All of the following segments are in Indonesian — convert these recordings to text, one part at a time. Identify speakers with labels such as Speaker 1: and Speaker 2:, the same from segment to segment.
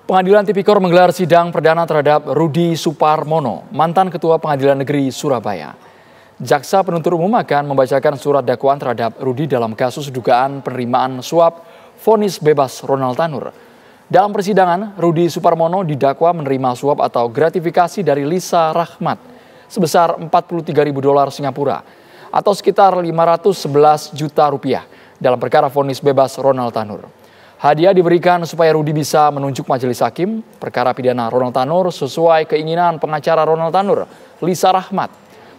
Speaker 1: Pengadilan Tipikor menggelar sidang perdana terhadap Rudi Suparmono, mantan Ketua Pengadilan Negeri Surabaya. Jaksa penuntut umum akan membacakan surat dakwaan terhadap Rudi dalam kasus dugaan penerimaan suap vonis bebas Ronald Tanur. Dalam persidangan, Rudi Suparmono didakwa menerima suap atau gratifikasi dari Lisa Rahmat sebesar $43.000 Singapura atau sekitar 511 juta rupiah dalam perkara vonis bebas Ronald Tanur. Hadiah diberikan supaya Rudi bisa menunjuk majelis hakim perkara pidana Ronald Tanur sesuai keinginan pengacara Ronald Tanur, Lisa Rahmat.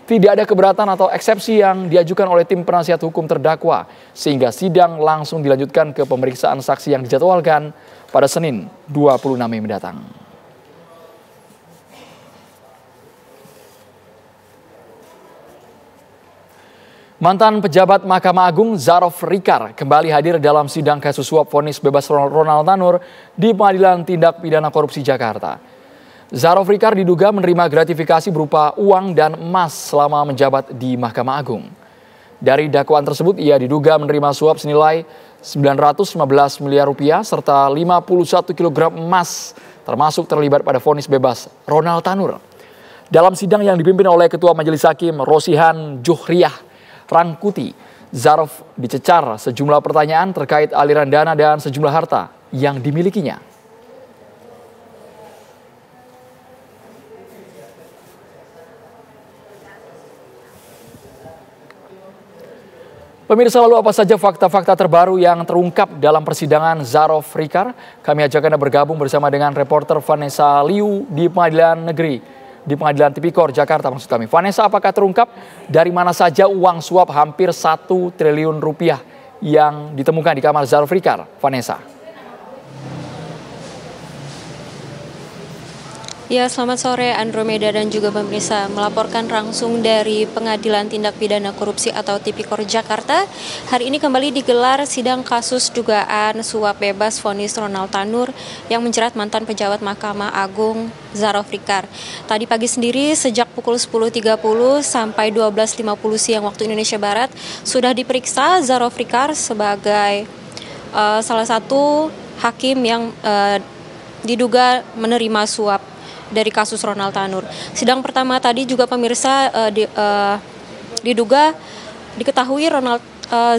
Speaker 1: Tidak ada keberatan atau eksepsi yang diajukan oleh tim penasihat hukum terdakwa, sehingga sidang langsung dilanjutkan ke pemeriksaan saksi yang dijadwalkan pada Senin 26 Mei mendatang. Mantan pejabat Mahkamah Agung Zarof Rikar kembali hadir dalam sidang kasus suap vonis bebas Ronald Tanur di Pengadilan Tindak Pidana Korupsi Jakarta. Zarof Rikar diduga menerima gratifikasi berupa uang dan emas selama menjabat di Mahkamah Agung. Dari dakwaan tersebut, ia diduga menerima suap senilai 915 miliar rupiah serta 51 kg emas, termasuk terlibat pada vonis bebas Ronald Tanur. Dalam sidang yang dipimpin oleh Ketua Majelis Hakim Rosihan Juhriah Rangkuti, Zarof dicecar sejumlah pertanyaan terkait aliran dana dan sejumlah harta yang dimilikinya. Pemirsa, lalu apa saja fakta-fakta terbaru yang terungkap dalam persidangan Zarof Rikar? Kami ajak Anda bergabung bersama dengan reporter Vanessa Liu di Pengadilan Tipikor Jakarta maksud kami. Vanessa, apakah terungkap dari mana saja uang suap hampir 1 triliun rupiah yang ditemukan di kamar Zarof Rikar? Vanessa.
Speaker 2: Ya, selamat sore Andromeda dan juga pemirsa. Melaporkan langsung dari Pengadilan Tindak Pidana Korupsi atau Tipikor Jakarta. Hari ini kembali digelar sidang kasus dugaan suap bebas vonis Ronald Tanur yang menjerat mantan pejabat Mahkamah Agung Zarof Rikar. Tadi pagi sendiri sejak pukul 10.30 sampai 12.50 siang waktu Indonesia Barat sudah diperiksa Zarof Rikar sebagai salah satu hakim yang diduga menerima suap dari kasus Ronald Tanur. Sidang pertama tadi juga pemirsa diduga diketahui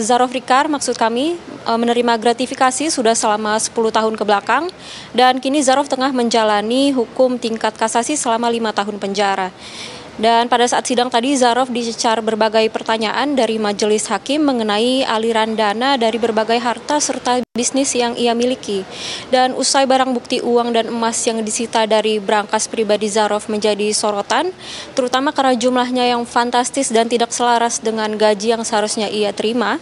Speaker 2: Zarof Rikar maksud kami menerima gratifikasi sudah selama 10 tahun ke belakang dan kini Zarof tengah menjalani hukum tingkat kasasi selama 5 tahun penjara. Dan pada saat sidang tadi Zarof dicecar berbagai pertanyaan dari majelis hakim mengenai aliran dana dari berbagai harta serta bisnis yang ia miliki. Dan usai barang bukti uang dan emas yang disita dari brankas pribadi Zarof menjadi sorotan, terutama karena jumlahnya yang fantastis dan tidak selaras dengan gaji yang seharusnya ia terima.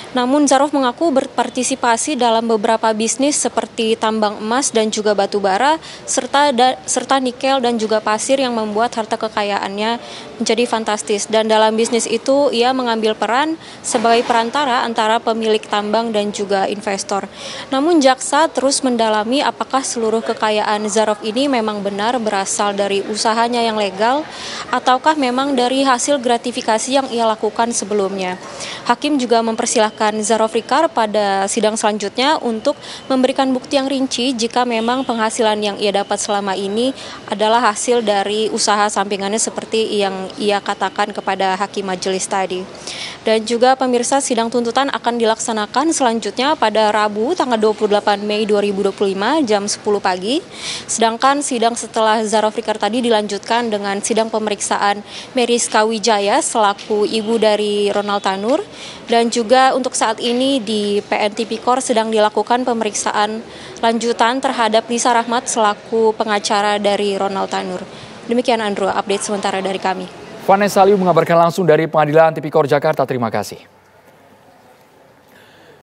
Speaker 2: Namun Zarof mengaku berpartisipasi dalam beberapa bisnis seperti tambang emas dan juga batu bara serta nikel dan juga pasir yang membuat harta kekayaannya menjadi fantastis. Dan dalam bisnis itu ia mengambil peran sebagai perantara antara pemilik tambang dan juga investor. Namun jaksa terus mendalami apakah seluruh kekayaan Zarof ini memang benar berasal dari usahanya yang legal ataukah memang dari hasil gratifikasi yang ia lakukan sebelumnya. Hakim juga mempersilahkan Zarof Rikar pada sidang selanjutnya untuk memberikan bukti yang rinci jika memang penghasilan yang ia dapat selama ini adalah hasil dari usaha sampingannya seperti yang ia katakan kepada hakim majelis tadi. Dan juga pemirsa, sidang tuntutan akan dilaksanakan selanjutnya pada Rabu tanggal 28 Mei 2025 jam 10 pagi. Sedangkan sidang setelah Zarof Rikar tadi dilanjutkan dengan sidang pemeriksaan Meriska Wijaya selaku ibu dari Ronald Tanur. Dan juga untuk saat ini di PN Tipikor sedang dilakukan pemeriksaan lanjutan terhadap Lisa Rahmat selaku pengacara dari Ronald Tanur. Demikian Andro, update sementara dari kami.
Speaker 1: Vanessa Liu mengabarkan langsung dari Pengadilan Tipikor Jakarta. Terima kasih.